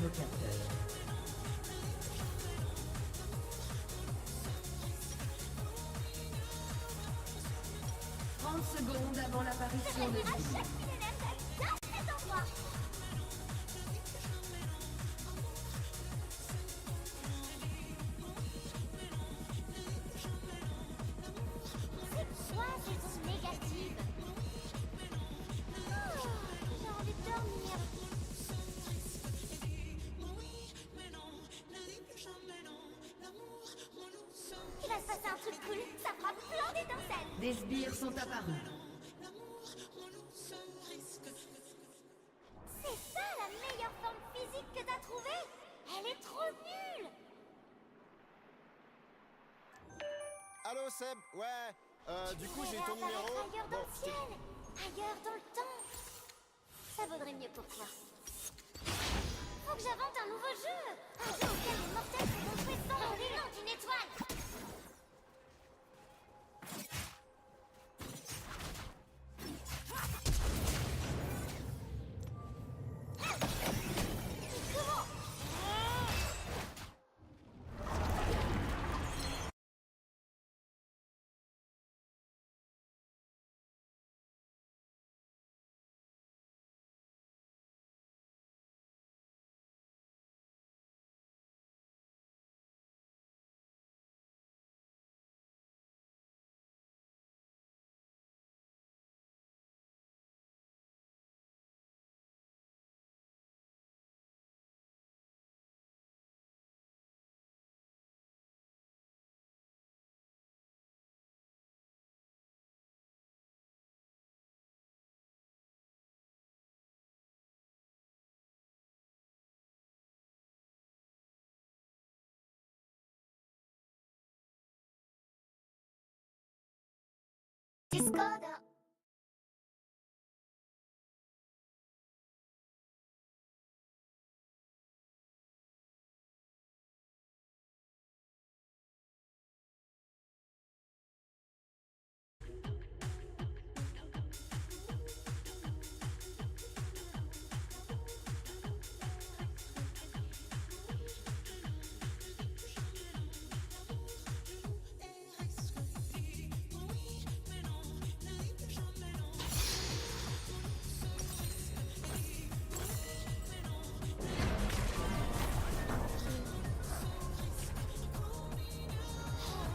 l'invocateur. 30 secondes avant l'apparition de À vie. chaque millénaire dans cet endroit. C'est quoi ces ondes négatives? Oh, j'ai envie de dormir. Il va se passer un truc cool, ça fera plein d'étincelles. Des sbires sont apparus. C'est ça la meilleure forme physique que t'as trouvée? Elle est trop nulle! Allô Seb, ouais, du coup j'ai eu ton Réapparaître numéro. ailleurs dans le ciel, ailleurs dans le temps. Ça vaudrait mieux pour toi. Faut que j'invente un nouveau jeu! Un jeu auquel les mortels pourront jouer sans l'élan d'une étoile! Comment? Discord.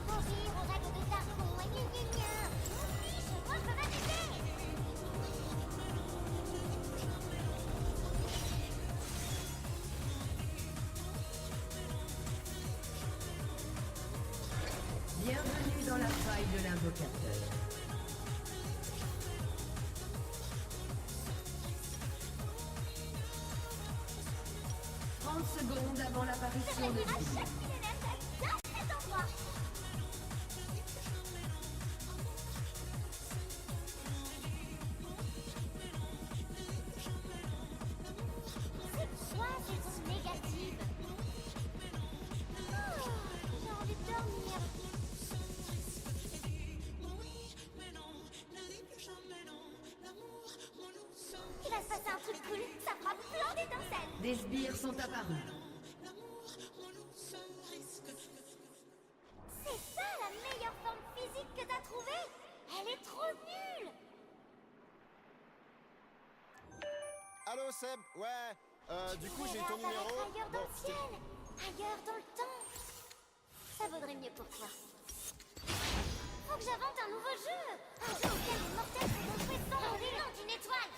Mourir aux règles de Darkon, gna gna gna. Oui, je vois, ça va t'aider. Bienvenue dans la faille de l'invocateur. Secondes avant l'apparition de À vie. chaque millénaire dans cet endroit. C'est quoi ces ondes négatives? Oh, j'ai envie de dormir. Il va se passer un truc cool, ça fera plein d'étincelles. Des sbires sont apparus. C'est ça la meilleure forme physique que t'as trouvée? Elle est trop nulle! Allô Seb, ouais, du coup j'ai eu ton Réapparaître numéro. ailleurs dans le ciel, ailleurs dans le temps. Ça vaudrait mieux pour toi. Faut que j'invente un nouveau jeu! Un jeu auquel les mortels pourront jouer sans l'élan d'une étoile!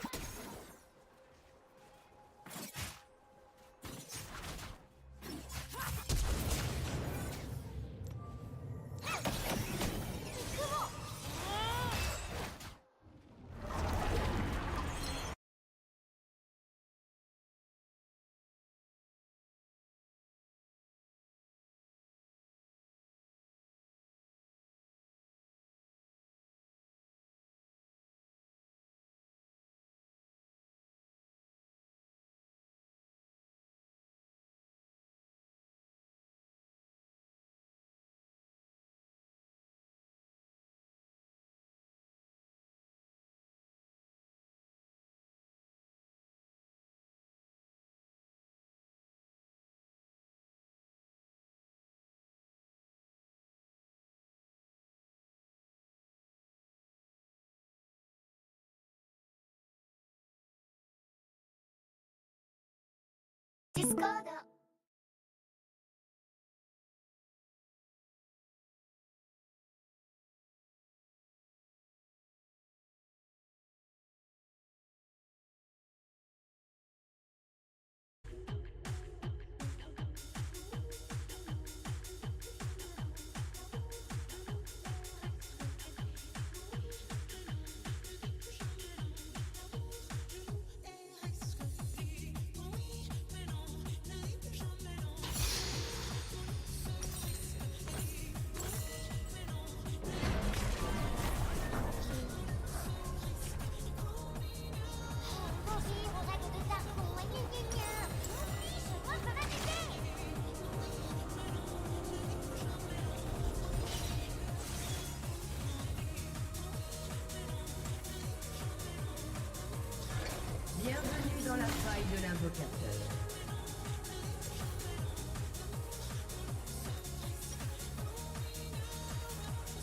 Discord. Agir aux règles de Targon, gna gna gna. Fiche, moi je peux m'amuser. Bienvenue dans la faille de l'invocateur.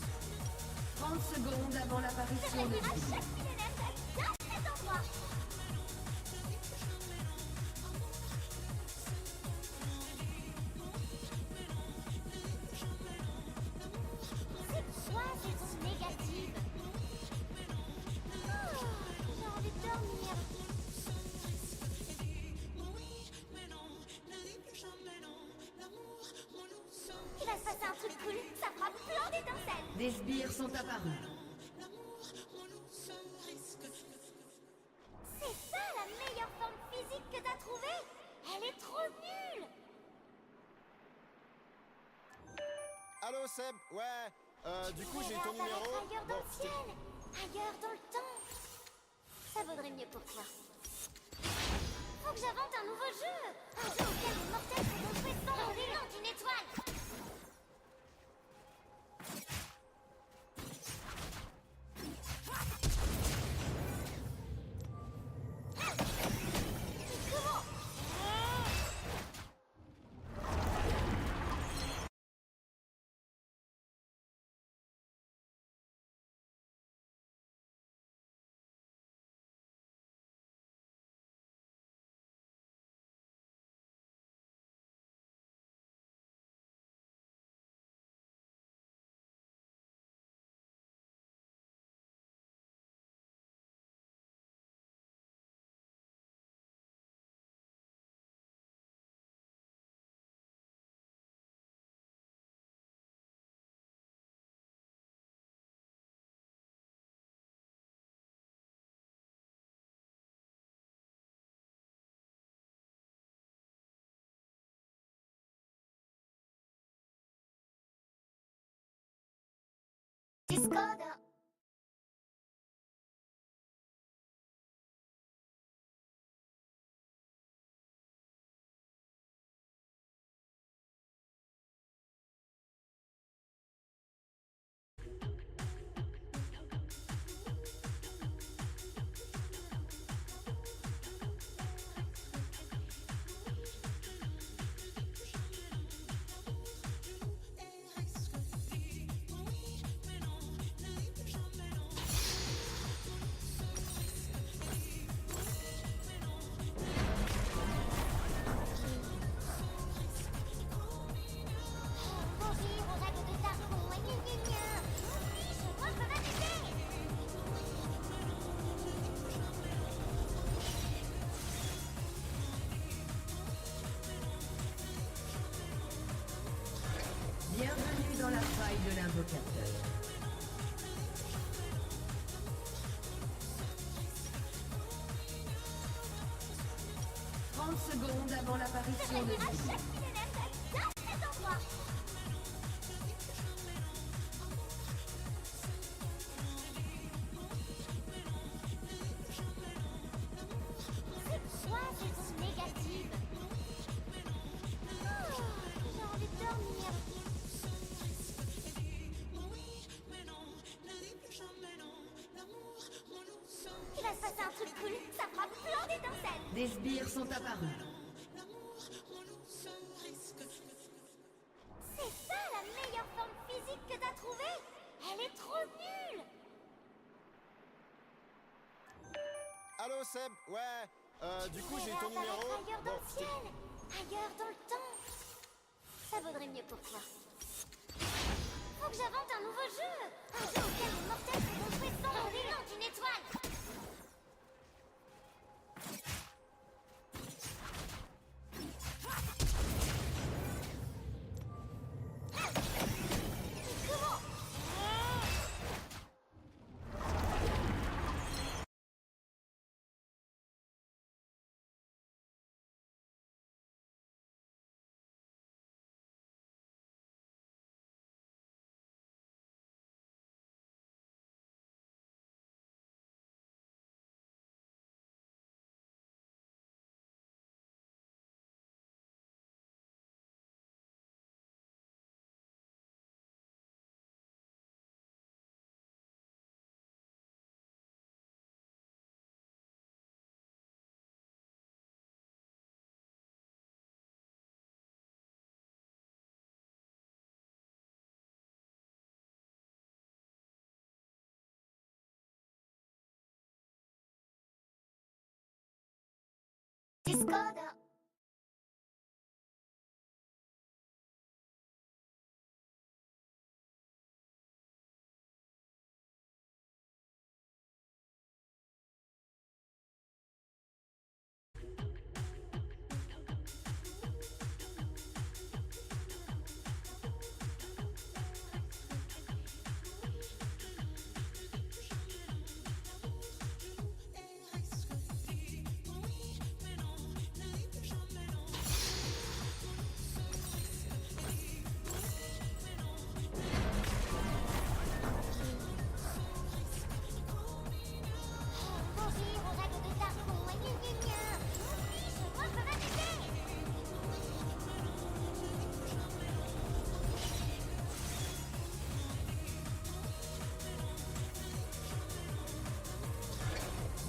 « 30 secondes avant Je l'apparition de réduirai Sylvie. chaque millénaire dans cet endroit. C'est quoi ces ondes négatives? Oh, j'ai envie de dormir. Il va se passer un truc cool, ça fera plein d'étincelles. Des sbires sont apparus. C'est ça la meilleure forme physique que t'as trouvée? Elle est trop nulle. Allô Seb, ouais. Du coup j'ai ton numéro. Ailleurs dans le ciel, ailleurs dans le temps. Ça vaudrait mieux pour toi. Faut que j'invente un nouveau jeu. Un jeu auquel les mortels pourront jouer sans l'élan d'une étoile. Comment? Discord. Agir aux règles de Targon, gna gna gna. Fiche, moi je peux m'amuser. Bienvenue dans la faille de l'invocateur. « 30 secondes avant Je l'apparition de réduirai Sylvie. chaque millénaire dans cet endroit. C'est quoi ces ondes négatives? Oh, j'ai envie de dormir. Il va se passer un truc cool, ça fera plein d'étincelles. Des sbires sont apparus. C'est ça la meilleure forme physique que t'as trouvée? Elle est trop nulle. Allô Seb, ouais. Du coup j'ai ton numéro. Ailleurs dans le c'était- ciel, Ailleurs dans le temps. Ça vaudrait mieux pour toi. Faut que j'invente un nouveau jeu. Un jeu auquel les mortels pourront jouer sans l'élan d'une étoile. Discord.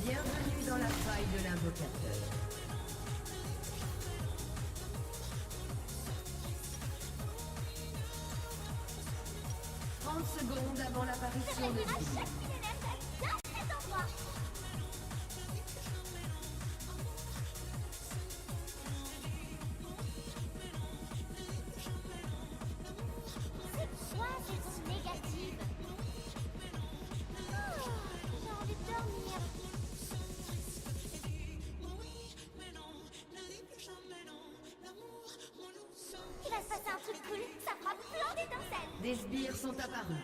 Bienvenue dans la faille de l'invocateur. 30 secondes avant l'apparition de À Steve. chaque millénaire dans cet endroit. C'est quoi ces ondes négatives? Oh, j'ai envie de dormir. Il va se passer un truc cool, ça fera plein d'étincelles. Des sbires sont apparus.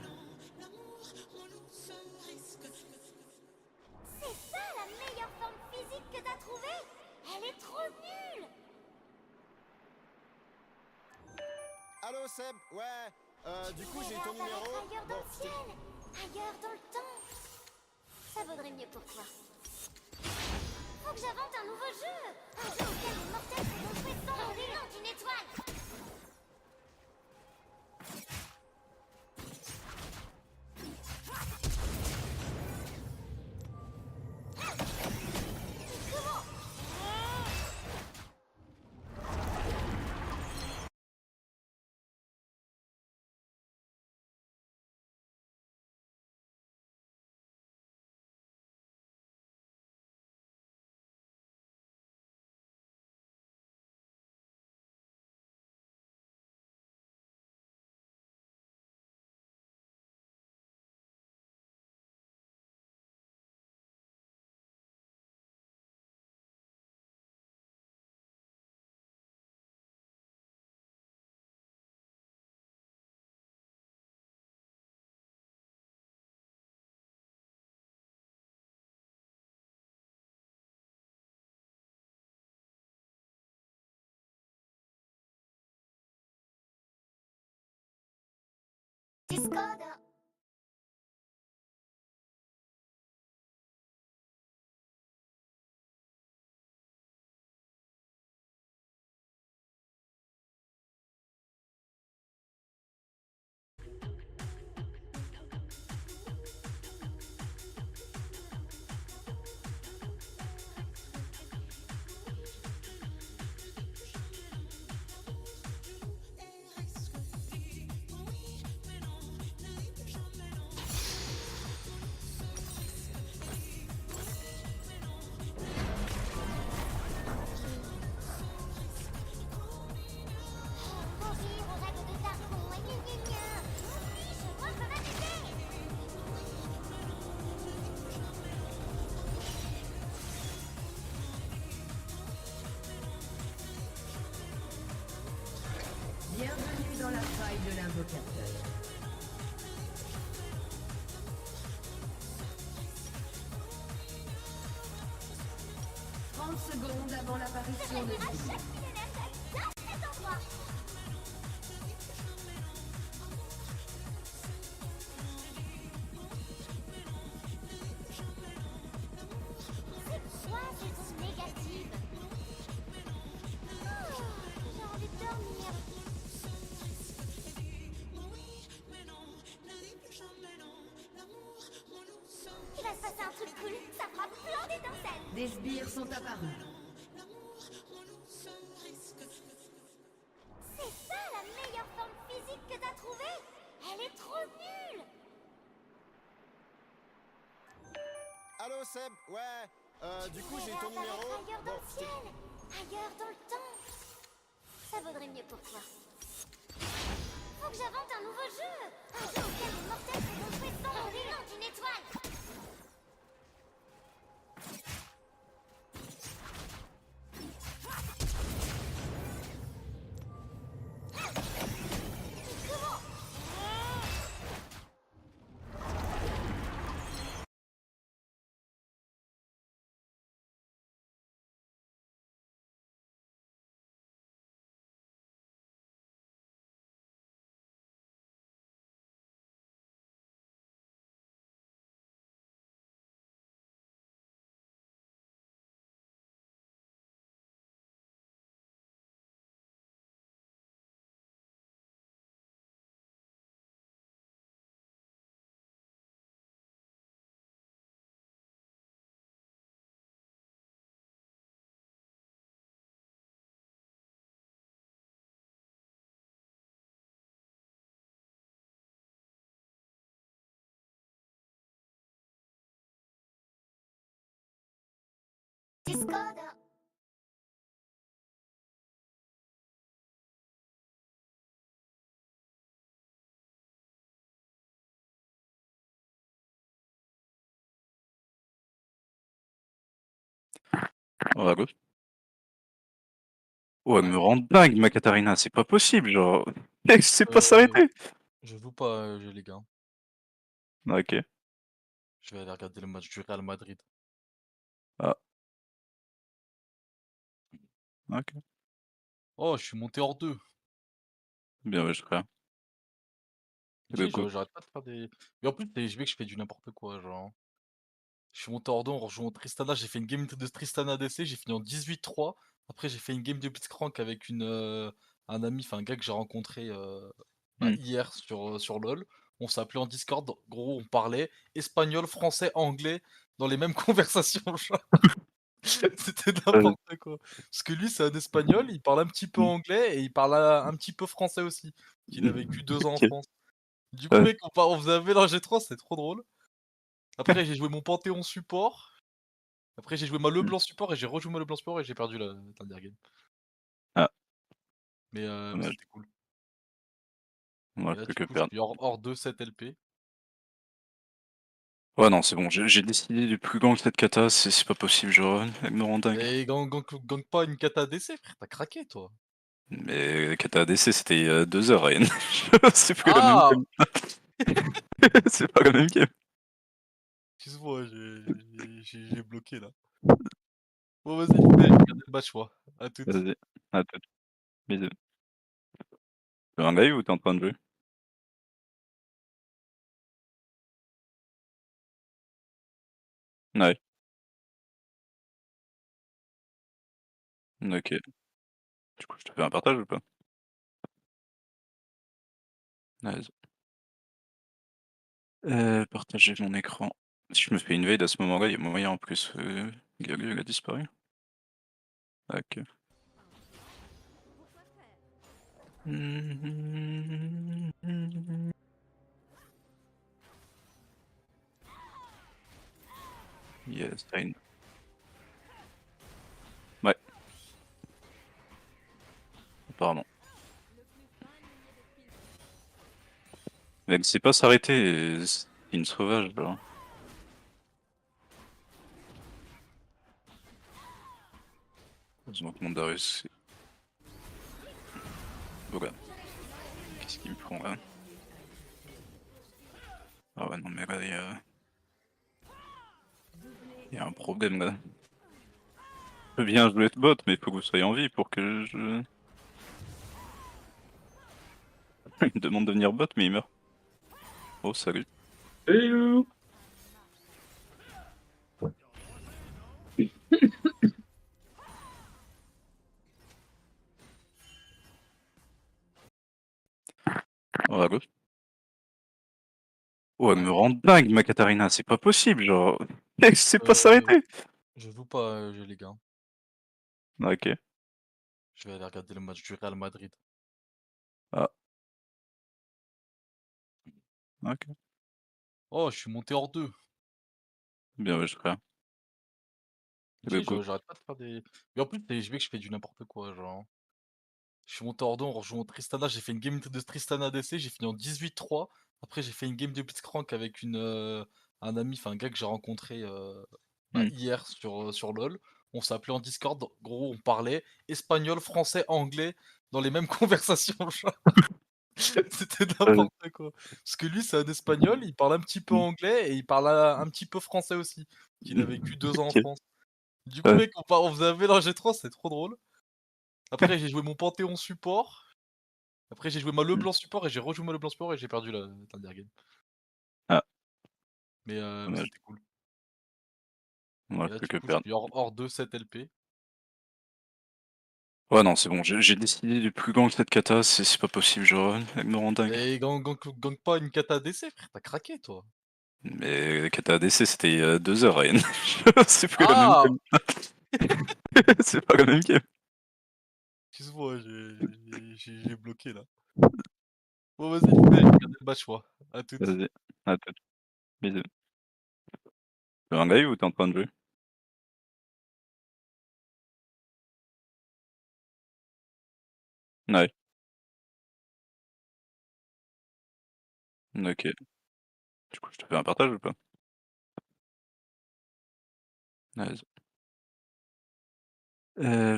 C'est ça la meilleure forme physique que t'as trouvée? Elle est trop nulle. Allô Seb, ouais, du coup j'ai ton Apparaître numéro. ailleurs dans Bon, le ciel, ailleurs dans le temps. Ça vaudrait mieux pour toi. Faut que j'invente un nouveau jeu. Un jeu auquel les mortels pourront jouer sans l'élan d'une étoile. Comment? Discord. dans la faille de l'invocateur. 30 secondes avant l'apparition de À Sylvie. chaque millénaire, j'adore cet endroit. C'est quoi cette onde négative? Oh, j'ai envie de dormir. Il va se passer un truc cool, ça fera plein d'étincelles. Des sbires sont apparus. C'est ça la meilleure forme physique que t'as trouvée? Elle est trop nulle. Allô Seb, ouais, du coup j'ai ton numéro. Ailleurs dans le ciel, ailleurs dans le temps. Ça vaudrait mieux pour toi. Faut que j'invente un nouveau jeu. Un jeu auquel les mortels pourront jouer sans l'élan d'une étoile. Comment? Discord. Oh, à gauche. Oh, elle Ouais. me rend dingue, ma Katarina, c'est pas possible, genre. Elle sait pas Je s'arrêter. joue pas, les gars. Ok. Je vais aller regarder le match du Real Madrid. Ah. Ok. Oh, je suis monté hors 2. Bien, ouais, je ferai. Tu Go, sais, go. j'arrête pas de faire des. Mais en plus, je vais que je fais du n'importe quoi, genre. Je suis monté hors 2, on rejoue Tristana. J'ai fait une game de Tristana DC, j'ai fini en 18-3. Après, j'ai fait une game de Blitzcrank avec un ami, enfin un gars que j'ai rencontré Hmm. hier sur LoL. On s'appelait en Discord. Gros, on parlait espagnol, français, anglais dans les mêmes conversations. Genre. C'était Euh, n'importe quoi. Parce que lui, c'est un espagnol, il parle un petit peu hmm. anglais et il parle un petit peu français aussi. Il a vécu 2 ans en Ok. France. Du coup, mec, on faisait un mélange des trois, c'était trop drôle. Après, j'ai joué mon Panthéon support. Après, j'ai joué ma Hmm. Leblanc support et j'ai rejoué ma Leblanc support et j'ai perdu la dernière game. Ah, Mais dommage. c'était cool. On va Et là, plus du que coup, je perdre. suis hors 2, 7 LP. Ouais, non, c'est bon, j'ai décidé du plus gang que cette kata, c'est pas possible, genre. Elle me rend dingue. Et gang pas une kata DC, frère, t'as craqué, toi. Mais kata ADC, c'était il y a 2 heures, Ryan. C'est plus la même Ah! game. C'est pas la même game. Excuse-moi, j'ai bloqué, là. Bon, vas-y, je vais regarder le match, moi. À toutes. Vas-y. À tout. Bisous. T'es un live ou t'es en train de jouer? Ouais. Ok. Du coup, je te fais un partage ou pas? Vas-y. Partager mon écran. Si je me fais invade à ce moment-là, il y a moyen en plus. Gabriel a disparu. Ok. Yes, fine. Ouais, apparemment. Mais elle sait pas s'arrêter, c'est une sauvage, là. Heureusement que mon Darius, c'est... Voilà. Qu'est-ce qu'ils me font là? Ah ouais, non, mais là, il y a un problème là. Je veux bien jouer de bot, mais il faut que vous soyez en vie pour que je. Il me demande de venir bot, mais il meurt. Oh, salut. Hello. Oh, à gauche. Oh, elle me rend dingue, ma Katarina, c'est pas possible, genre. Mec, c'est pas s'arrêter. Je joue pas, les gars. Ok. Je vais aller regarder le match du Real Madrid. Ah. Ok. Oh, je suis monté hors 2. Bien, ouais, je ferai. Tu sais, Go. j'arrête pas de faire des. Mais en plus, je que je fais du n'importe quoi, genre. Je suis monté hors 2 en rejoignant Tristana. J'ai fait une game de Tristana ADC. J'ai fini en 18-3. Après, j'ai fait une game de Blitzcrank avec un ami, enfin un gars que j'ai rencontré Hmm. hier sur LoL. On s'appelait en Discord. Gros, on parlait espagnol, français, anglais dans les mêmes conversations. Genre. C'était n'importe quoi. Parce que lui, c'est un espagnol. Il parle un petit peu anglais et il parle un petit peu français aussi. Il a vécu 2 ans en Ok. France. Du coup, Ouais. mec, on faisait un mélange étrange, c'est trop drôle. Après, j'ai joué mon Panthéon support. Après, j'ai joué ma Leblanc support et j'ai rejoué ma Leblanc support et j'ai perdu la dernière game. Ah, Mais dommage. c'était cool. Moi, Et là, plus du que coup, je perdre. suis hors 2, 7 LP. Ouais, non, c'est bon, j'ai décidé du plus grand que cette kata, c'est pas possible, genre, elle me rend dingue. Et gang pas une kata DC, frère, t'as craqué, toi. Mais kata ADC, c'était il y a 2 heures, Ryan. C'est plus la même Ah game. C'est pas la même game. excuse-moi, j'ai bloqué, là. Bon, vas-y, je vais regarder le match, moi. À toutes. Vas-y, à tout. Bisous. Tu veux un live ou t'es en train de jouer? Ouais. Ok. Du coup, je te fais un partage ou pas? Vas-y.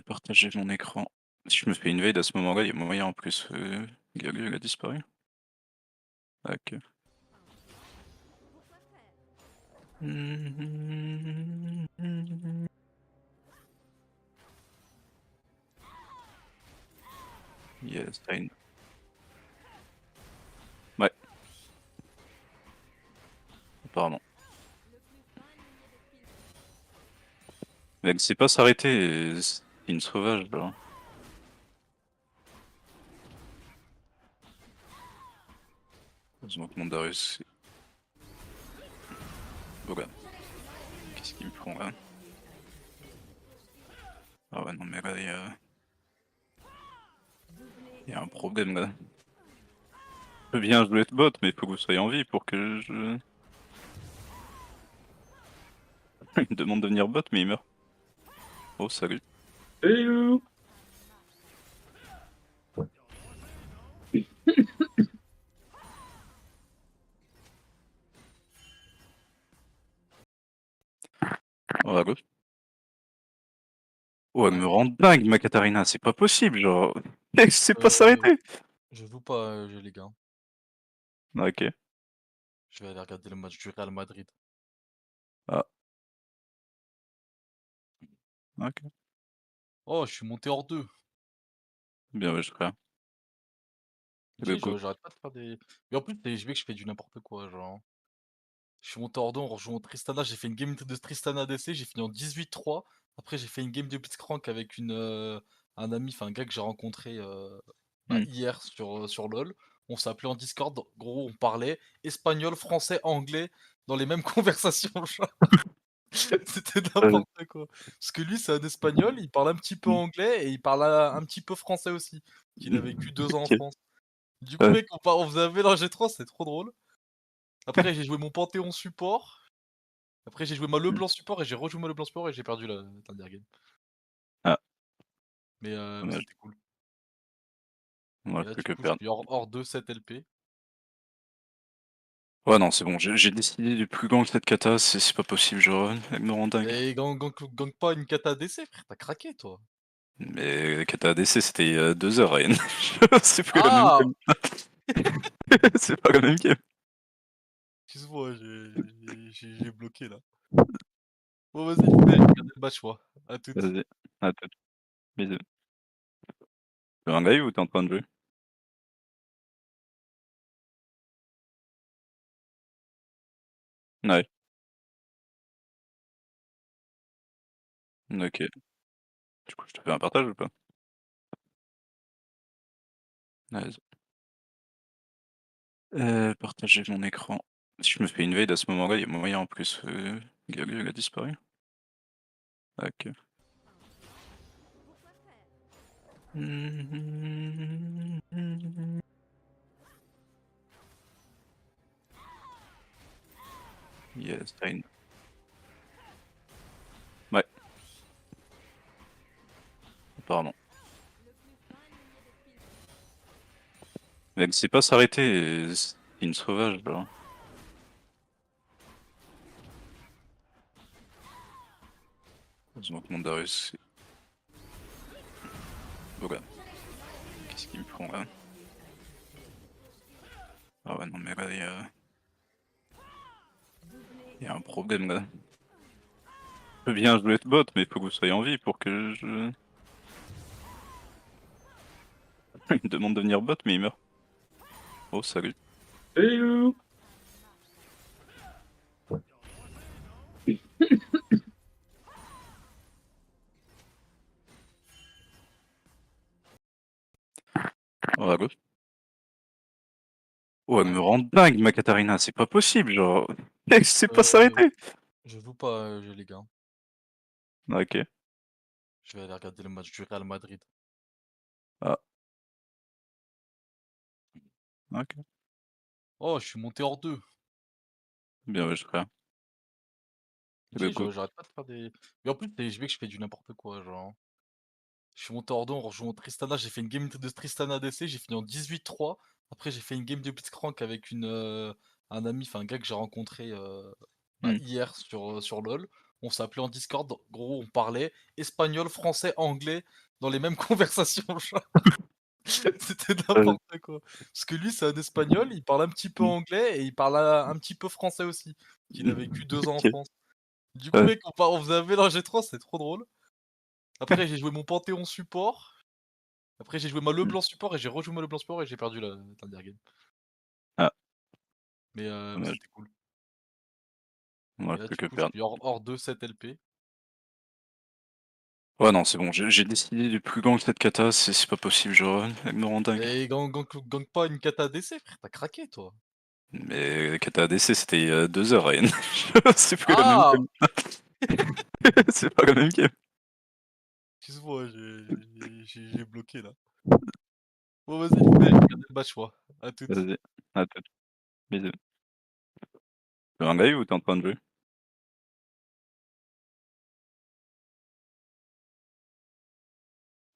Partager mon écran. Si je me fais invade à ce moment-là, il y a moyen en plus. Gaga, il a disparu. Ok. Yes, I know. Ouais, apparemment. Mais elle sait pas s'arrêter, c'est une sauvage, là. Heureusement que mon Darius, c'est... Boga. Qu'est-ce qu'ils me font là? Ah ouais, non mais là, il y a un problème là. Je veux bien jouer de bot, mais il faut que vous soyez en vie pour que je... Il me demande de venir bot, mais il meurt. Oh, salut. Hello. Oh, à gauche. Oh, elle me rend dingue, ma Katarina, c'est pas possible, genre... Mec, c'est pas s'arrêter. Je joue pas, les gars. Ok. Je vais aller regarder le match du Real Madrid. Ah. Ok. Oh, je suis monté hors 2. Bien, ouais, je ferai. Tu sais, Go. j'arrête pas de faire des. Mais en plus, je que je fais du n'importe quoi, genre. Je suis monté hors 2 en rejoignant Tristana. J'ai fait une game de Tristana ADC. J'ai fini en 18-3. Après, j'ai fait une game de Blitzcrank avec un ami, enfin un gars que j'ai rencontré Hmm. hier sur LoL. On s'appelait en Discord. Gros, on parlait espagnol, français, anglais dans les mêmes conversations. Genre. C'était n'importe quoi. Parce que lui, c'est un espagnol. Il parle un petit peu Hmm. anglais et il parle un petit peu français aussi. Il a vécu 2 ans en Ok. France. Du coup, mec, on faisait un mélange étrange, c'est trop drôle. Après, j'ai joué mon Panthéon support. Après, j'ai joué ma Hmm. Leblanc support et j'ai rejoué ma Leblanc support et j'ai perdu la dernière game. Ah, Mais dommage. c'était cool. Moi, Et là, plus du que coup, je perdre. suis hors 2, 7 LP. Ouais, non, c'est bon, j'ai décidé du plus grand que cette kata, c'est pas possible, genre, elle me rend dingue. Et gang pas une kata DC, frère, t'as craqué, toi. Mais kata ADC, c'était il y a 2 heures, Ryan. C'est plus la même Ah game. C'est pas la même game. Excuse-moi, j'ai bloqué là. Bon, vas-y, je vais regarder le match, moi. À toutes. Vas-y, à toute. Bisous. Tu fais un live ou t'es en train de jouer? Ouais. OK. Du coup, je te fais un partage ou pas? Vas-y. Partager mon écran. Si je me fais invade à ce moment-là, il y a moyen en plus, Gabriel il a disparu? OK. Yes, fine. Ouais. Pardon. Mais elle sait pas s'arrêter, c'est une sauvage, là. Heureusement que mon Darius est... Voilà. Qu'est-ce qu'ils me font là? Ah ouais, non, mais là, il y a un problème là. Je peux bien jouer de bot, mais il faut que vous soyez en vie pour que je. Il me demande de venir bot, mais il meurt. Oh, salut. Hello. Oh, à gauche. Oh, elle me rend dingue, ma Katarina, c'est pas possible, genre. Elle sait pas s'arrêter. Je joue pas, les gars. Ok. Je vais aller regarder le match du Real Madrid. Ah. Ok. Oh, je suis monté hors 2. Bien, ouais, je frère. Tu Le sais, coup. j'arrête pas de faire des. Mais en plus, je vais que je fais du n'importe quoi, genre. Je suis monté hors 2 en rejoignant Tristana. J'ai fait une game de Tristana ADC. J'ai fini en 18-3. Après, j'ai fait une game de Blitzcrank avec un ami, enfin un gars que j'ai rencontré Hmm. hier sur LoL. On s'appelait en Discord. Gros, on parlait espagnol, français, anglais dans les mêmes conversations. Genre. C'était Vas-y. n'importe quoi. Parce que lui, c'est un espagnol. Il parle un petit peu Hmm. anglais et il parle un petit peu français aussi. Il a vécu 2 ans en Ok. France. Du coup, Ouais. mec, on faisait un mélange étrange. C'était trop drôle. Après, j'ai joué mon Panthéon support. Après, j'ai joué ma Hmm. LeBlanc support et j'ai rejoué ma LeBlanc support et j'ai perdu la dernière game. Ah, Mais dommage. c'était cool. On va Et là, plus du que coup, je perdre. suis hors 2, 7 LP. Ouais, non, c'est bon, j'ai décidé du plus grand que cette kata, c'est pas possible, genre, elle me rend dingue. Et gang pas une kata DC, frère, t'as craqué, toi. Mais kata ADC, c'était il y a 2 heures, Ryan. C'est plus la même Ah! game. C'est pas la même game. Excuse-moi, j'ai bloqué, là. Bon, vas-y, je vais regarder le match, moi. À toutes. Vas-y, à toute. Bisous. Tu fais un live ou t'es en train de jouer?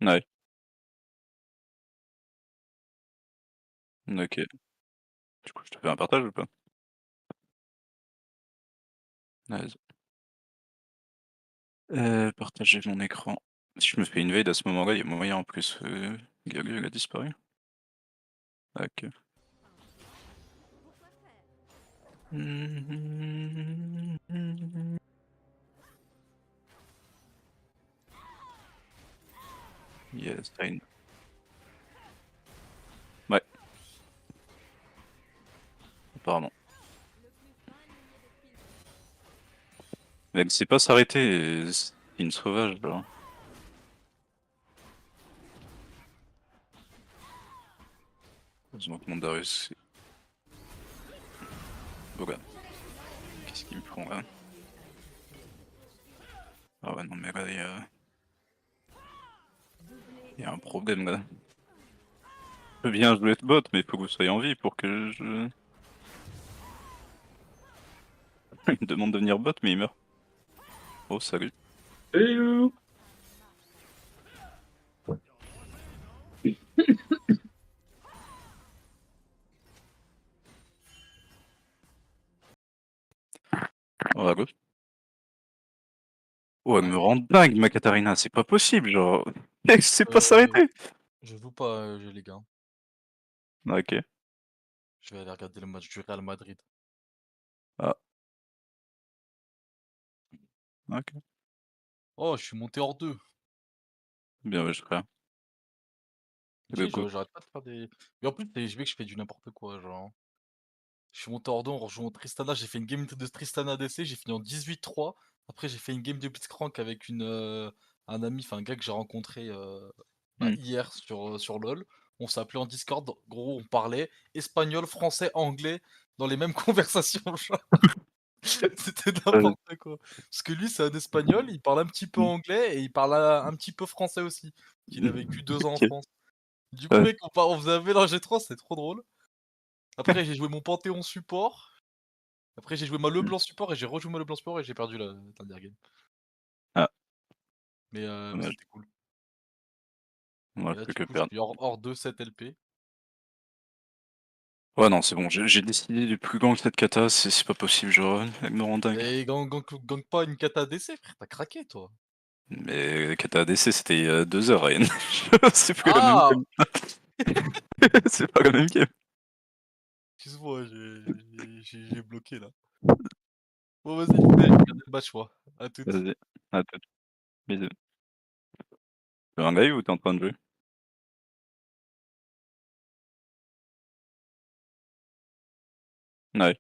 Ouais. OK. Du coup, je te fais un partage ou pas? Vas-y. Partager mon écran. Si je me fais invade à ce moment-là, il y a moyen en plus, Gabriel a disparu? OK. Yes, fine. Ouais. Pardon. Mais elle sait pas s'arrêter, c'est une sauvage, là. Heureusement que mon Darius est... Voilà. Qu'est-ce qu'ils me font là? Ah ouais, non, mais là, il y a un problème là. Je peux bien jouer de bot, mais il faut que vous soyez en vie pour que je. Il me demande de venir bot, mais il meurt. Oh, salut. Hello. Oh, à gauche. Oh, elle me rend dingue, ma Katarina, c'est pas possible, genre. Elle sait pas Euh, s'arrêter. je joue pas, les gars. Ok. Je vais aller regarder le match du Real Madrid. Ah. Ok. Oh, je suis monté hors 2. Bien ouais, frère. Tu sais, Go. j'arrête pas de faire des. Mais en plus, je vais que je fais du n'importe quoi, genre. Je suis monté hors 2 en rejoignant Tristana. J'ai fait une game de Tristana ADC. J'ai fini en 18-3. Après, j'ai fait une game de Blitzcrank avec un ami, enfin un gars que j'ai rencontré Mmh. hier sur LoL. On s'appelait en Discord. Gros, on parlait espagnol, français, anglais dans les mêmes conversations. Genre. C'était Vas-y. n'importe quoi. Parce que lui, c'est un espagnol. Il parle un petit peu Mmh. anglais et il parle un petit peu français aussi. Qu'il a vécu 2 ans en OK. France. Du coup, Ouais. mec, on faisait un mélange étrange. C'était trop drôle. Après, j'ai joué mon Panthéon support. Après, j'ai joué ma Mmh. LeBlanc support et j'ai rejoué ma LeBlanc support et j'ai perdu la dernière game. Ah, Mais dommage. c'était cool. On Et a là, plus du que coup, je perdre. suis hors 2, 7 LP. Ouais, non, c'est bon, j'ai décidé du plus grand que cette cata, c'est pas possible, genre, elle me rend dingue. Et gang pas une kata DC, frère, t'as craqué, toi. Mais kata ADC, c'était il y a 2 heures, Ryan. C'est plus la même Ah! game. C'est pas la même game. Excuse-moi, j'ai bloqué, là. Bon, vas-y, je vais regarder le match, moi. À toutes. Vas-y, à toutes. Bisous. Tu veux un live ou t'es en train de jouer? Ouais.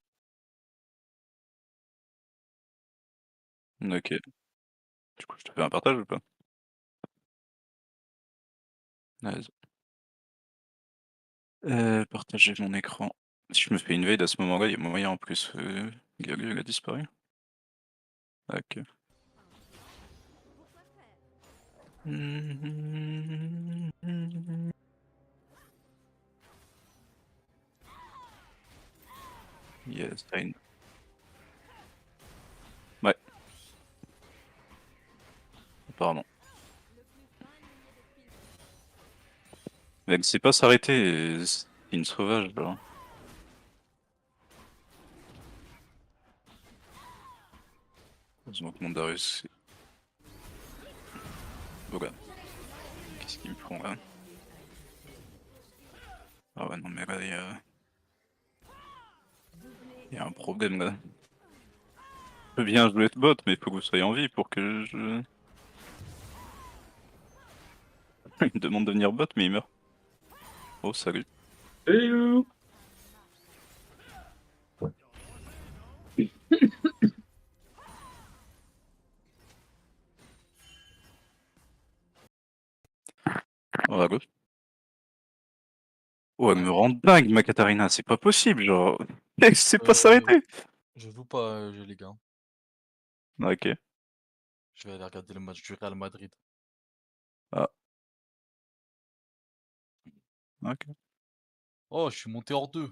OK. Du coup, je te fais un partage ou pas? Vas-y. Partager mon écran. Si je me fais invade à ce moment-là, il y a moyen en plus, Gabriel a disparu? OK. Yes, I ouais, apparemment. Mais elle sait pas s'arrêter et c'est une sauvage, genre. Heureusement que mon Darius c'est Boga. Qu'est-ce qu'ils me font là? Ah ouais, non, mais là, il y a un problème là. Je veux bien jouer de bot, mais il faut que vous soyez en vie pour que je. Il me demande de venir bot, mais il meurt. Oh, salut. Hello. Oh, à gauche. Oh, elle me rend dingue, ma Katarina, c'est pas possible, genre. Elle sait pas Euh, s'arrêter. je joue pas, les gars. Ok. Je vais aller regarder le match du Real Madrid. Ah, ok. Oh, je suis monté hors 2.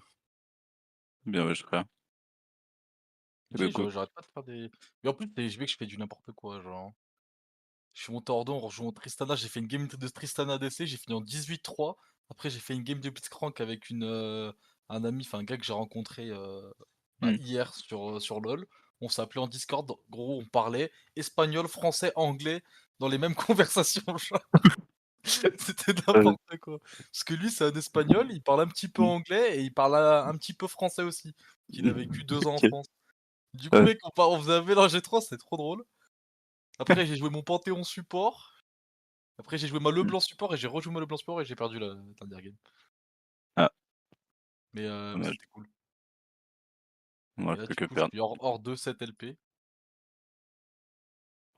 Bien, ouais, je frère. Tu Go. sais, j'arrête pas de faire des. Mais en plus, je vais que je fais du n'importe quoi, genre. Je suis monté hors 2 en rejoignant Tristana. J'ai fait une game de Tristana ADC. J'ai fini en 18-3. Après, j'ai fait une game de Blitzcrank avec un ami, enfin un gars que j'ai rencontré Hmm. hier sur LoL. On s'appelait en Discord. Gros, on parlait espagnol, français, anglais dans les mêmes conversations. Genre. C'était Vas-y. n'importe quoi. Parce que lui, c'est un espagnol. Il parle un petit peu Hmm. anglais et il parle un petit peu français aussi. Qu'il a vécu 2 ans en Ok. France. Du coup, Ouais. mec, on faisait un mélange étrange. C'était trop drôle. Après, j'ai joué mon Panthéon support. Après, j'ai joué ma Hmm. LeBlanc support et j'ai rejoué ma LeBlanc support et j'ai perdu la dernière game. Ah, Mais dommage. c'était cool. On Et a là, plus du que coup, je perdre. suis hors 2, 7 LP.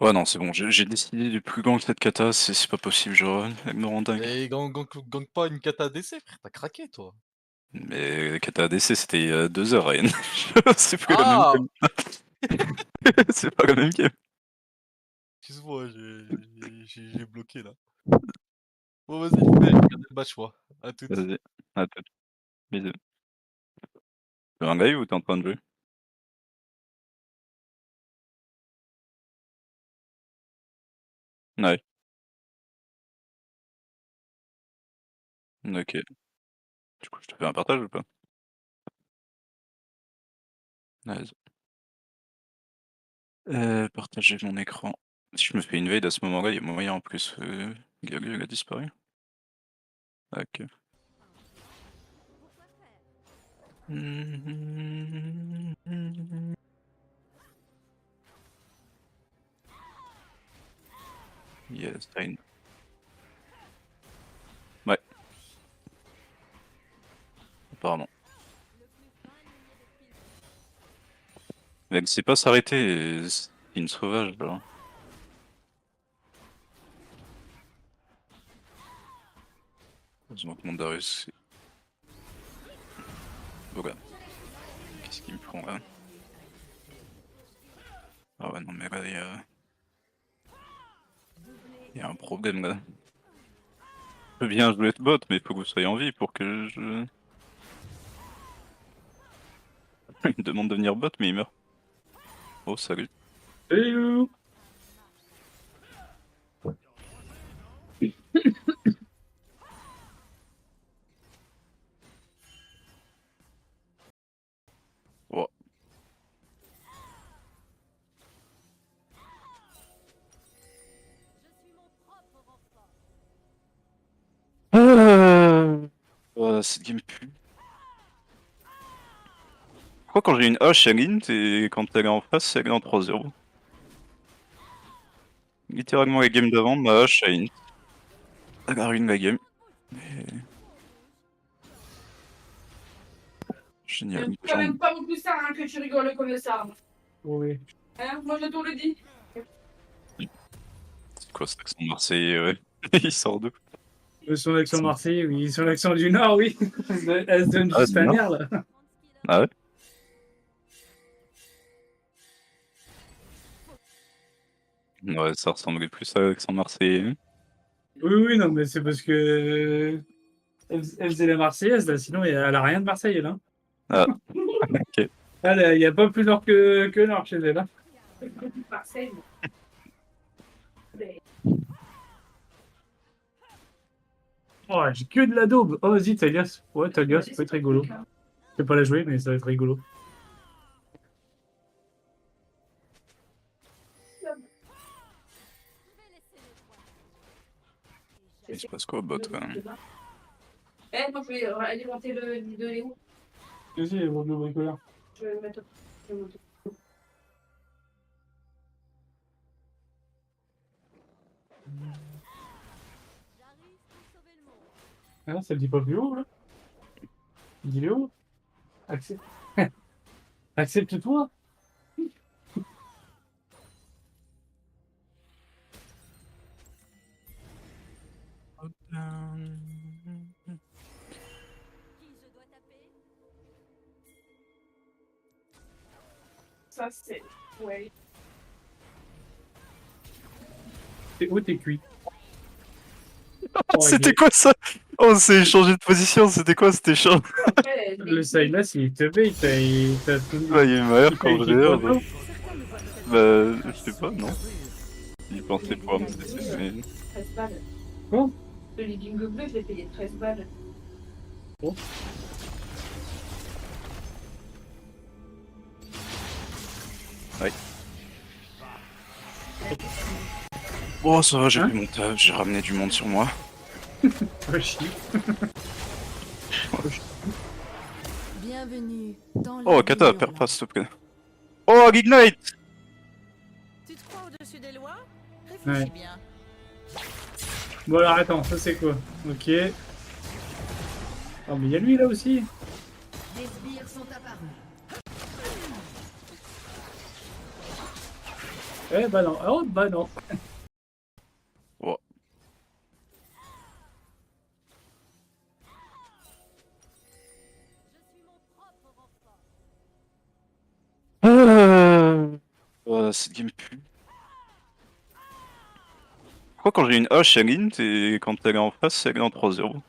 Ouais, non, c'est bon, j'ai décidé du plus grand que cette cata, c'est pas possible, genre, elle me rend dingue. Et gang pas une kata DC, frère, t'as craqué, toi. Mais kata ADC, c'était il y a 2 heures, Ryan. C'est plus la même Ah! game. C'est pas la même game. Excuse-moi, j'ai bloqué là. Bon, vas-y, je vais regarder le match, moi. À toutes. Vas-y, à toute. Bisous. Tu veux un live ou t'es en train de jouer? Ouais, ok. Du coup, je te fais un partage ou pas? Vas-y. Partager mon écran. Si je me fais invade à ce moment-là, il y a moyen en plus, Gabriel a disparu? Ok. Yes, I know. Ouais. Apparemment. Mais elle sait pas s'arrêter, c'est une sauvage là. Heureusement que mon Darius. Voilà. Qu'est-ce qu'il me prend là? Ah ouais, non, mais là, il y a un problème là. Je veux bien jouer de bot, mais il faut que vous soyez en vie pour que je. Il me demande de venir bot, mais il meurt. Oh, salut. Hello. Oh. Cette game pue. Pourquoi quand j'ai une hache, elle int et quand elle est en face, elle est en 3-0? Littéralement, la game d'avant, ma hache, elle int. Elle a ruiné la game. Mais... Génial. C'est quand même pas beaucoup ça hein, que tu rigoles comme ça. Oui. Hein, moi je te le dis. C'est quoi cet accent marseillais, ouais. Il sort d'où? Son accent marseillais, oui. Son accent du Nord, oui. Elle se donne Ah, juste du un Nord. air, là. Ah ouais? Ouais, ça ressemblait plus à l'accent marseillais. Oui, oui, non, mais c'est parce que. Elle faisait la Marseillaise, là. Sinon, elle a rien de Marseille, là. Ah, ok. Il n'y a pas plus Nord que Nord chez elle, là. Marseille. Oh, j'ai que de la daube. Oh, vas-y, Talias. Ouais, Talias, ça peut être rigolo. Je vais pas la jouer, mais ça va être rigolo. Il se passe quoi au bot quand même? Eh, moi je vais alimenter le lit de Léo. Vas-y, le bricoleur. Je vais le mettre. Je vais le mettre. Ah, ça le dit pas plus haut, là. Dis-le haut. Accepte. Accepte-toi. Ça c'est. Ouais. T'es où t'es cuit? C'était quoi ça? Oh, on s'est changé de position, c'était quoi cet échange? Après, Le Silas, il te bait, t'as tout. Ouais, il m'a l'air quand il je l'ai croit l'air. pas. Bah, je sais pas, non. Il pensait pouvoir me cesser, mais. 13 balles. Quoi? Le legging bleu, je l'ai payé 13 balles. Oh. Ouais. Bon, ça va, j'ai Hein? fait mon taf, j'ai ramené du monde sur moi. Pas chier. Bienvenue dans Oh, la Kata, ville perds hurlante. pas, s'il te plaît. Oh, Ignite! Tu te crois au-dessus des lois? Ouais. Réfléchis bien. Bon, alors attends, ça c'est quoi? Ok. Oh, mais il y a lui là aussi. Des sbires sont apparus. Eh bah non. Oh bah non. Oh. Cette game pue. Pourquoi quand j'ai une hache, elle int et quand elle est en face, elle est en 3-0?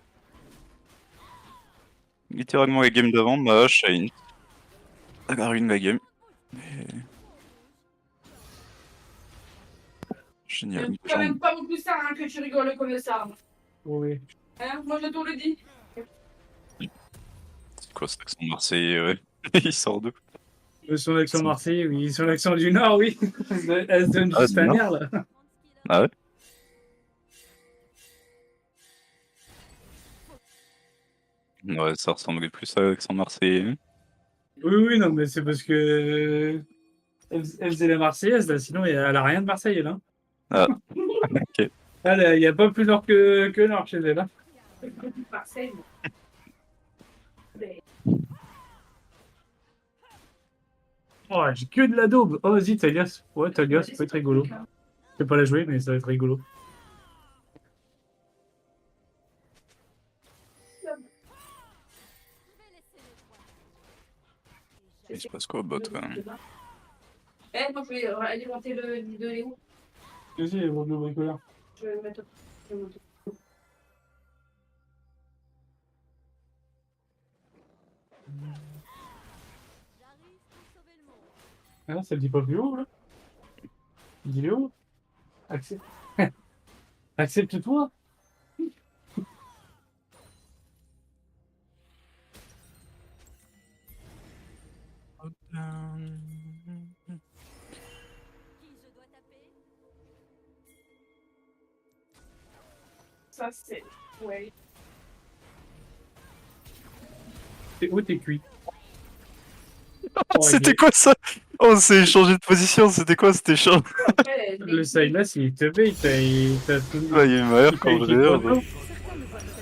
Littéralement, la game d'avant, ma hache, elle int. Elle a ruiné la game. Mais... Génial. C'est quand même pas beaucoup ça hein, que tu rigoles comme ça. Oui. Hein, moi je te le dis. C'est quoi cet accent marseillais, ouais. Il sort d'où? Son accent marseillais, oui. Son accent du Nord, oui. Elle se donne Ah, juste du un Nord. air, là. Ah ouais? Ouais, ça ressemblait plus à l'accent marseillais. Oui, oui, non, mais c'est parce que. Elle faisait la Marseillaise, là, sinon elle a rien de Marseille, là. Ah, ok. Il n'y a pas plus nord que nord chez elle, là. Marseille. Oh, j'ai que de la daube. Oh, vas-y, Talias. Ouais, Talias, ça peut être rigolo. Je vais pas la jouer, mais ça va être rigolo. Il se passe quoi au bot quand même? Moi je vais alimenter le nid de Léo. Vas-y, le bricoleur. Je vais le mettre. Je vais le mettre. Ah, ça le dit pas plus haut, là. Dis-le haut. Accepte. Accepte-toi. Ça c'est. Ouais. T'es haut, t'es cuit. Oh, C'était quoi ça? On s'est changé de position, c'était quoi cet échange? Après, Le Silas, il te bait, t'as tout. Bah, il est meilleur quand je l'ai. Bah...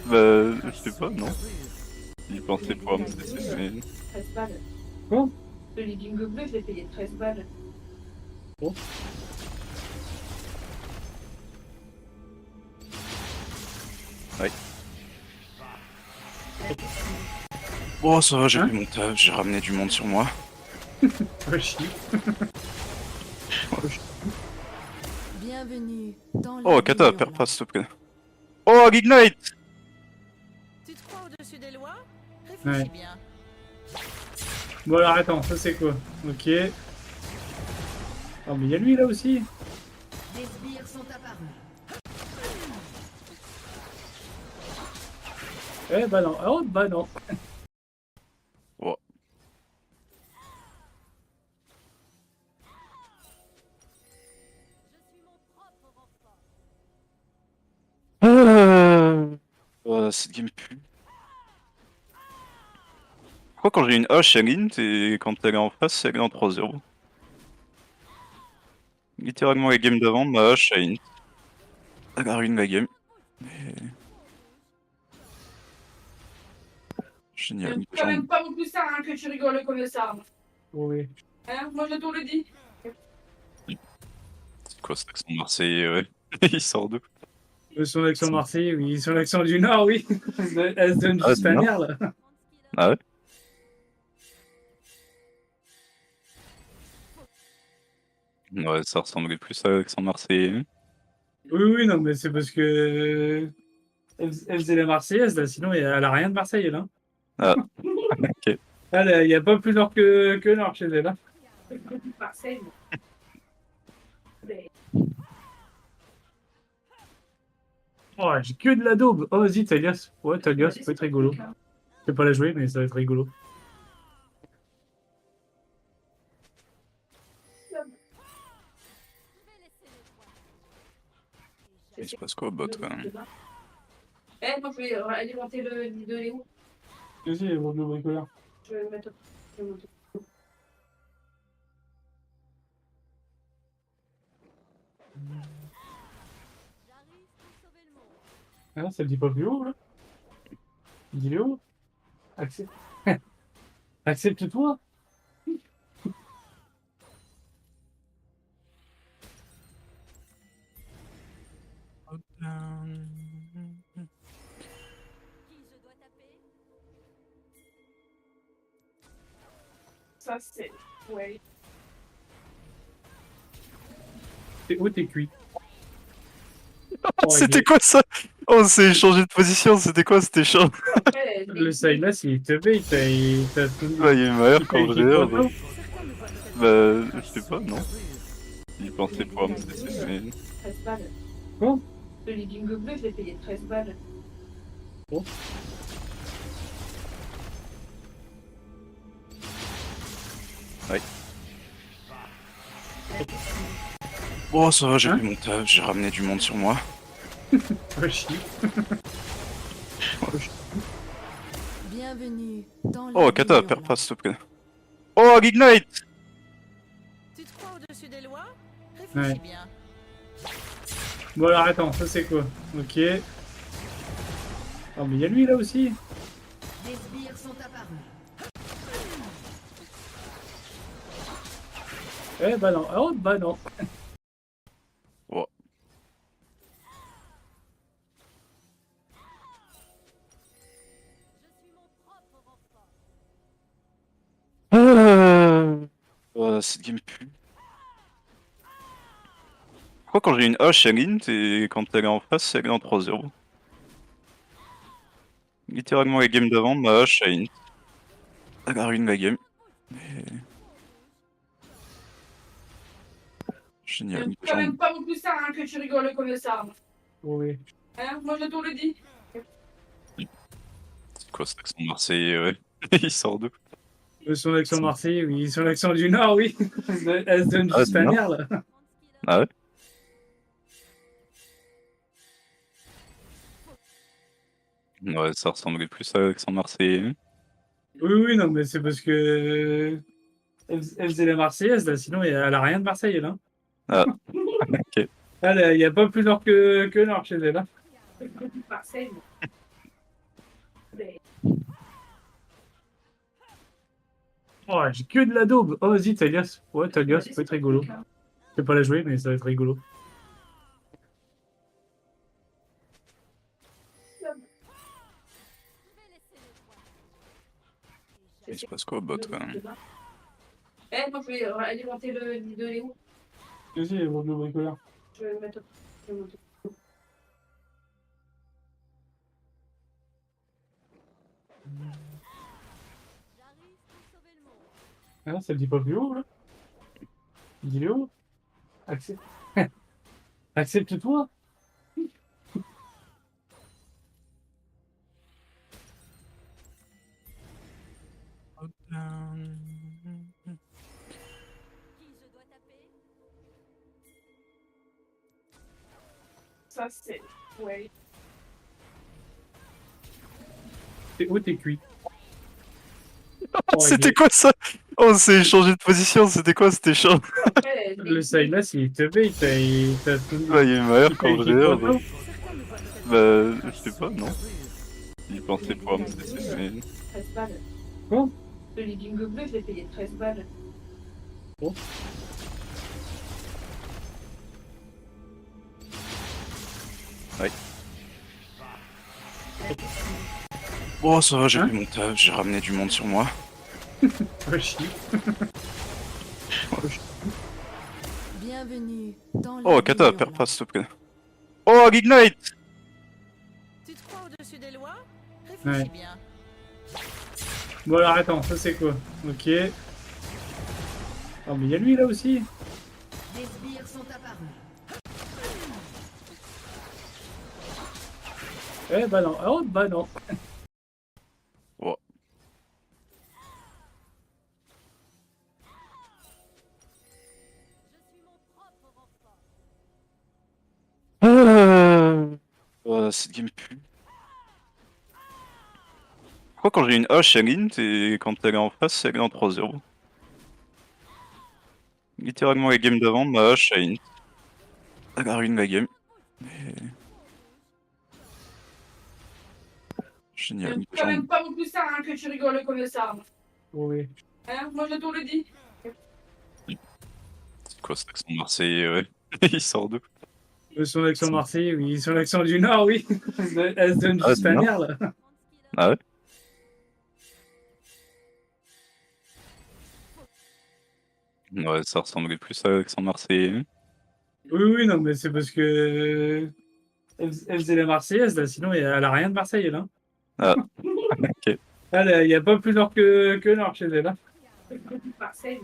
Bah, je sais pas, non. Il pensait pouvoir me cesser, mais. 13 balles. Quoi? Le living bleu, je l'ai payé 13 balles. Oh. Ouais. Bon, ça va, j'ai fait mon taf, j'ai ramené du monde sur moi. Pas chier. Bienvenue dans Oh, Kata, perds pas, s'il te plaît. Oh, Ignite! Tu te crois au-dessus des lois? Ouais. Réfléchis bien. Bon, alors attends, ça c'est quoi? Ok. Oh, mais il y a lui là aussi. Des sbires sont apparus. Eh bah non. Oh bah non. Oh. Cette game pue. Pourquoi quand j'ai une hache elle int et quand elle est en face elle est en 3-0? Littéralement la game d'avant, ma hache elle int. Elle a ruiné la game. Mais... Génial. C'est quand même pas beaucoup ça hein, que tu rigoles comme ça. Oui. Hein, moi je te le dis. C'est quoi cet accent marseillais, ouais. Il sort d'où? Son accent marseillais, oui. Son accent du Nord, oui. Elle se donne Ah, juste du un Nord. air, là. Ah ouais? Ouais, ça ressemblait plus à l'accent marseillais. Oui, oui, non, mais c'est parce que. Elle faisait la Marseillaise, là, sinon elle a rien de Marseille, là. Ah, ok. Il n'y a pas plus nord que nord chez elle, là. Marseille. Oh, j'ai que de la daube. Oh, vas-y, Talias. Ouais, Talias, ça peut être rigolo. Je vais pas la jouer, mais ça va être rigolo. Il se passe quoi au bot quand même? Moi je vais alimenter le nid de Léo. Vas-y, le bricoleur. Je vais le mettre. Je vais le mettre. Ah, ça le dit pas plus haut, là. Dis-le haut. Accepte. Accepte-toi. Ça c'est. Ouais. T'es haut, t'es cuit. C'était quoi ça? On s'est changé de position, c'était quoi cet échange? Après, Le Silas, il te bait, t'as tout. Bah, il est meilleur quand je l'ai. Bah... Bah, je sais pas, non. Il pensait pouvoir me cesser, mais. 13 balles. Quoi? Le living bleu, je l'ai payé 13 balles. Oh. Ouais. Bon, ça va, j'ai fait mon taf, j'ai ramené du monde sur moi. Pas chier. Bienvenue dans Oh, la Kata, ville perds pas, s'il te plaît. Oh, Ignite! Tu te crois au-dessus des lois? Ouais. Réfléchis bien. Bon alors attends, ça c'est quoi? Ok. Oh mais il y a lui là aussi. Des sbires sont apparus. Eh bah non. Oh bah non. Oh. Cette game pue. Pourquoi quand j'ai une hache, elle int et quand elle est en face, elle est en 3-0? Littéralement les games d'avant, ma hache, elle int. Elle a ruiné la game. Mais... Génial. C'est quand même pas beaucoup ça hein, que tu rigoles comme ça. Oui. Hein, moi je te le dis. C'est quoi cet accent marseillais, ouais. Il sort d'où? Son accent marseillais, oui. Son accent du Nord, oui. Elle se donne Ah, juste du un Nord. air là. Ah ouais? Ouais, ça ressemblait plus à l'accent marseillais. Oui, oui, non, mais c'est parce que. Elle faisait la Marseillaise là, sinon elle a rien de Marseille là. Ah, ok. Il n'y a pas plus nord que nord chez elle. Hein. Marseille. Oh, j'ai que de la daube. Oh, vas-y, Talias. Ouais, Talias, ça peut être rigolo. Je vais pas la jouer, mais ça va être rigolo. Il se passe quoi au bot quand même? Eh, moi je vais alimenter le lit de Léo. Vas-y, le bricoleur. Je vais le mettre. Je vais le mettre. Ah, ça le dit pas plus haut là. Dis-le haut. Accepte. Accepte-toi. Ça c'est. Ouais. T'es haut, t'es cuit. C'était quoi ça? On s'est échangé de position, c'était quoi cet échange? Après, Le Silas, il te bait, t'as tout. Bah, il est meilleur quand je l'ai. Bah... Bah, je sais pas, non. Il pensait pouvoir me cesser, mais... 13 balles. Quoi? Le living bleu, je l'ai payé 13 balles. Bon. Ouais. Bon, ça va, j'ai fait mon taf, j'ai ramené du monde sur moi. Pas chier. Bienvenue dans Oh, la Kata, ville perds hurlante. pas, s'il te plaît. Oh, Ignite! Tu te crois au-dessus des lois? Ouais. Réfléchis bien. Bon alors attends, ça c'est quoi? Ok. Oh mais il y a lui là aussi. Des sbires sont apparus. Eh bah non. Oh bah non. Oh. Cette game pue. Pourquoi quand j'ai une hache, elle int et quand elle est en face, elle est en 3-0? Littéralement les games d'avant, ma hache, elle int. Elle a ruiné la game. Mais... Génial. C'est quand même pas beaucoup ça hein, que tu rigoles comme ça. Oui. Hein, moi je te le dis. C'est quoi cet accent marseillais, ouais. Il sort d'où? Son accent marseillais, oui. Son accent du Nord, oui. Elle se donne Ah, juste du un Nord. air là. Ah ouais? Ouais, ça ressemblait plus à l'accent marseillais. Oui, oui, non, mais c'est parce que. Elle faisait la Marseillaise là, sinon elle a rien de Marseille là. Ah, ok. Il n'y a pas plus nord que nord chez elle. Hein. Marseille.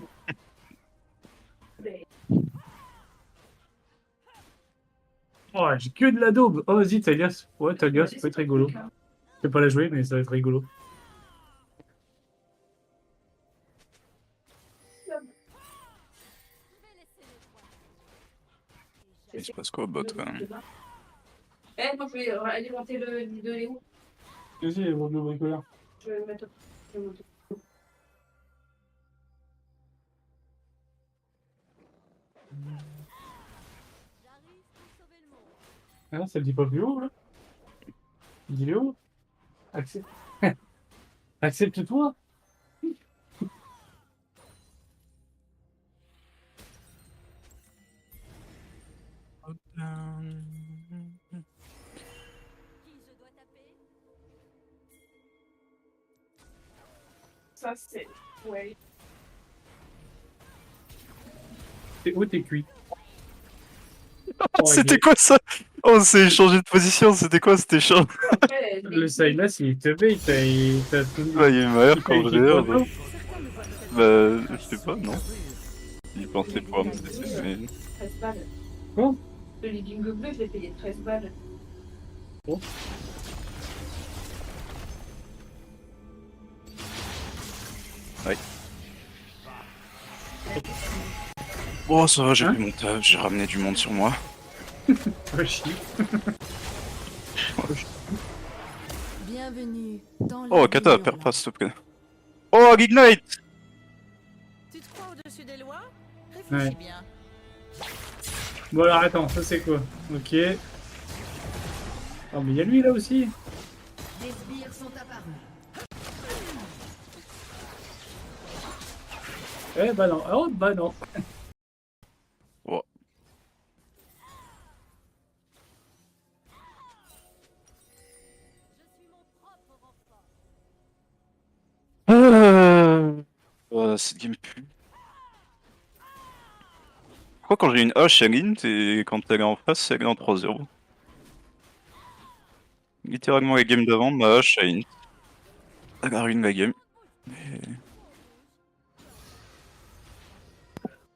Oh, j'ai que de la daube. Oh, vas-y, Talias. Ouais, Talias, ça peut être rigolo. Je vais pas la jouer, mais ça va être rigolo. Il se passe quoi au bot quand même? Eh, moi je vais alimenter le lit de Léo. Vas-y, le bricoleur. Je vais le mettre. Je vais le mettre. Ah, ça le dit pas plus haut, là. Dis-le haut. Accepte. Accepte-toi. Qui je dois taper? Ça, c'est. Ouais. T'es où t'es cuit? C'était quoi ça? On s'est changé de position, c'était quoi cet échange? Après, Le Silas, il te bait, t'as tout. Bah, il m'a l'air quand il je l'ai croit pas. Bah, je sais pas, non. Il pensait pouvoir me cesser, mais... 13 balles. Quoi? Le living bleu, je l'ai payé 13 balles. Bon, ça va, j'ai fait mon taf, j'ai ramené du monde sur moi. Pas chier. Bienvenue dans Oh, la Kata, ville perds hurlante. pas, s'il te plaît. Oh, Ignite! Tu te crois au-dessus des lois? Ouais. Réfléchis bien. Bon alors attends, ça c'est quoi? Ok. Oh mais il y a lui là aussi. Des sbires sont apparus. Eh bah non. Oh bah non. Oh. Je suis mon propre renfort. Cette game pue. Pourquoi quand j'ai une hache, elle int et quand elle est en face, elle est en 3-0? Littéralement la game d'avant, ma hache, elle int. Elle a ruiné la game. Mais...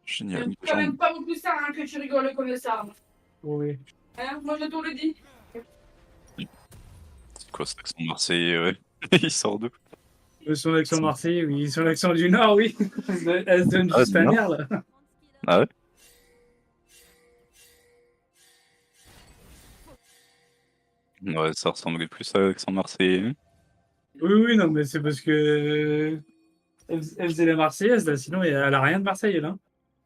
Génial. C'est quand même pas beaucoup ça, hein, que tu rigoles comme ça. Oui. Hein, moi, je te le dis. C'est quoi cet accent marseillais, ouais. Il sort d'où? Son accent marseillais, oui. Son accent du Nord, oui. Elle se donne Ah, juste du un Nord. air là. Ah ouais? Ouais, ça ressemblait plus à l'accent marseillais. Oui, oui, non, mais c'est parce que. Elle faisait la Marseillaise là, sinon elle a rien de Marseille là.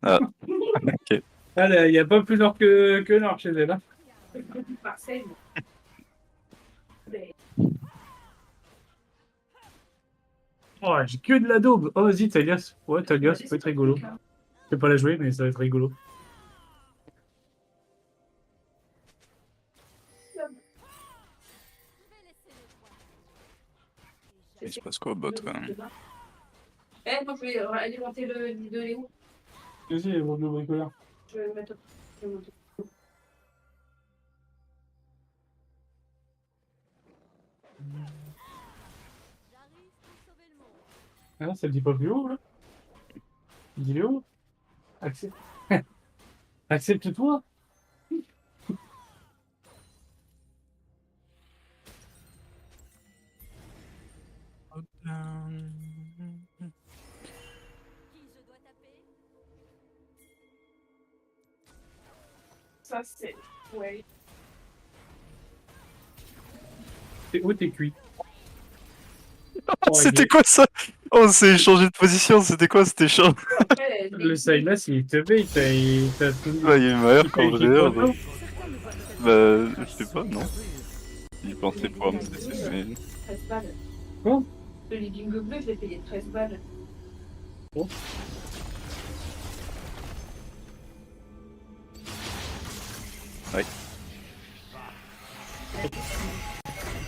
Ah, ok. Il n'y a pas plus Nord que Nord chez elle. Hein. Marseille. Oh, j'ai que de la daube. Oh, vas-y, Talias. Ouais, Talias, ça peut être rigolo. Je vais pas la jouer, mais ça va être rigolo. Je vais laisser le poids. Il se passe quoi au bot quand même? Eh, moi, je vais alimenter le nid de Léo. Vas-y, le bricoleur. Je vais le mettre. Je vais le mettre. J'arrive pour sauver le monde. Ah, ça le dit pas plus haut là. Dis-le haut. Accepte. Accepte-toi. Qui je dois taper? Ça, c'est. Ouais. T'es où t'es cuit? C'était quoi ça? On s'est changé de position, c'était quoi cet échange? Après, Le Silas, il te bait, t'as tout. Bah, il m'a l'air quand je il l'ai croit pas. Bah, je sais pas, non. Il pensait pouvoir me cesser, mais... 13 balles. Quoi? Le living bleu, je l'ai payé 13 balles. Ouais.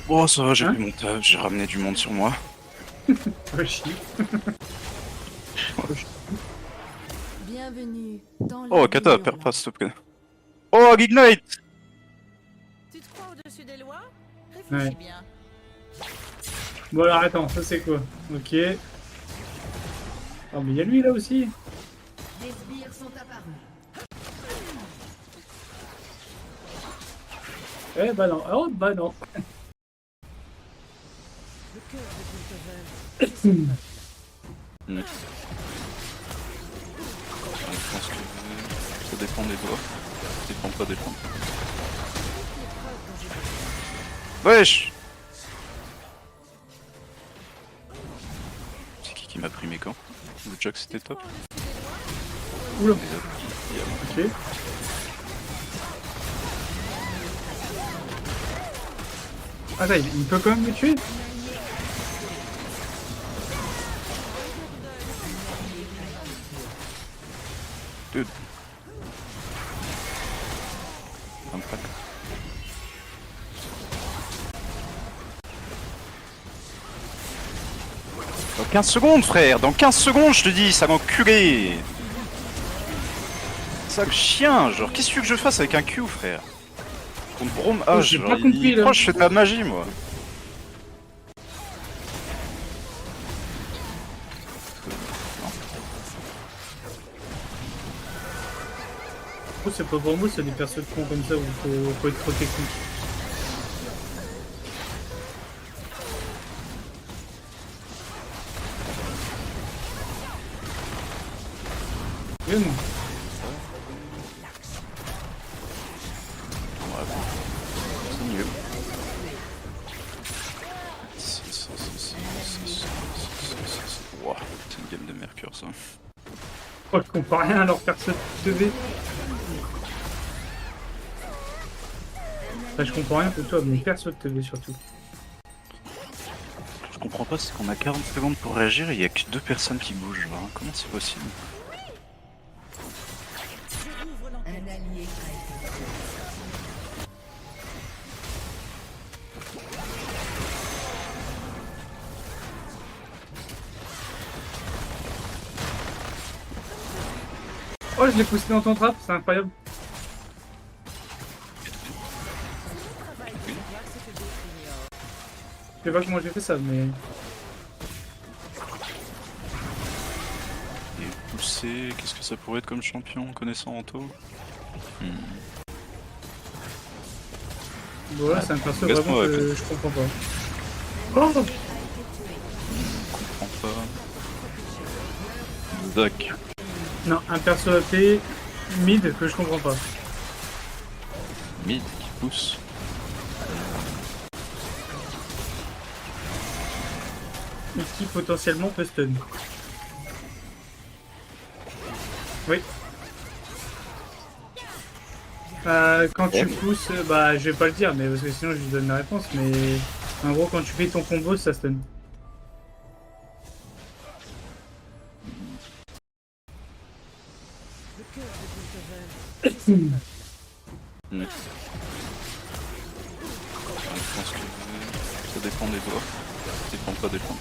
Bon, ça va, j'ai fait mon taf, j'ai ramené du monde sur moi. Pas chier. Bienvenue dans la Oh, ville Kata, perds hurlante. pas, s'il te plaît. Oh, Ignite! Tu te crois au-dessus des lois? Ouais. Réfléchis bien. Bon alors attends, ça c'est quoi? Ok. Oh mais il y a lui là aussi. Des sbires sont apparus. Eh bah non. Oh bah non. Le cœur de Piltover. Je pense que ça dépend des doigts. Ça dépend pas des points. Wesh! C'est qui m'a pris mes camps? Le Jack c'était top. Oula. Et là, Ok. Attends, il peut quand même me tuer? Dude. Impact. Dans 15 secondes, frère! Dans 15 secondes, je te dis, ça enculé! Sale chien, genre, qu'est-ce que tu veux que je fasse avec un Q, frère? Contre Brome H, j'ai genre, pas compris, il là. croit que je fais de la magie, moi. Du coup, c'est pas pour moi, c'est des persos de cons comme ça où faut être trop technique. Bien. C'est mieux. Wouah, c'est une game de Mercure, ça. Oh, je comprends rien à leur perso de V. Enfin, je comprends rien pour toi, mais perso de TV surtout. Je comprends pas, c'est qu'on a 40 secondes pour réagir et il y a que 2 personnes qui bougent, genre. Comment c'est possible? Un allié a été Oh, je l'ai poussé dans ton trap, c'est incroyable. Je sais pas comment j'ai fait ça, mais... Et pousser, qu'est-ce que ça pourrait être comme champion, connaissant Anto? Bon, là, c'est un perso Laisse-moi vraiment que avec. je comprends pas. Oh, Je comprends pas. Doc. non, un perso AP mid que je comprends pas. Mid qui pousse. Et qui potentiellement peut stun. Oui. Quand tu pousses, bah je vais pas le dire, mais parce que sinon je lui donne la réponse, mais en gros quand tu fais ton combo, ça stun. Je pense que ça dépend des doigts. Ça dépend pas des points.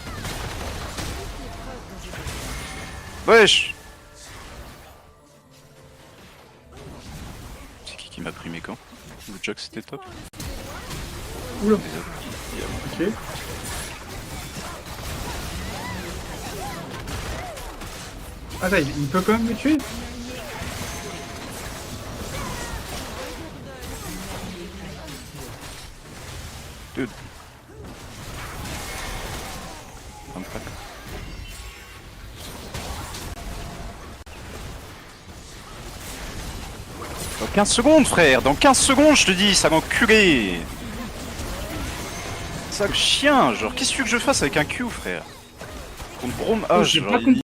Wesh! C'est qui m'a pris mes camps? Le Jack c'était top. Oula, Il y a- ok. Attends, il peut quand même me tuer? Dude. Impact. Dans 15 secondes, frère! Dans 15 secondes, je te dis, ça enculé! Sale chien, genre, qu'est-ce que tu veux que je fasse avec un Q, frère? Contre Brome Oh, H, j'ai genre, pas il- compris.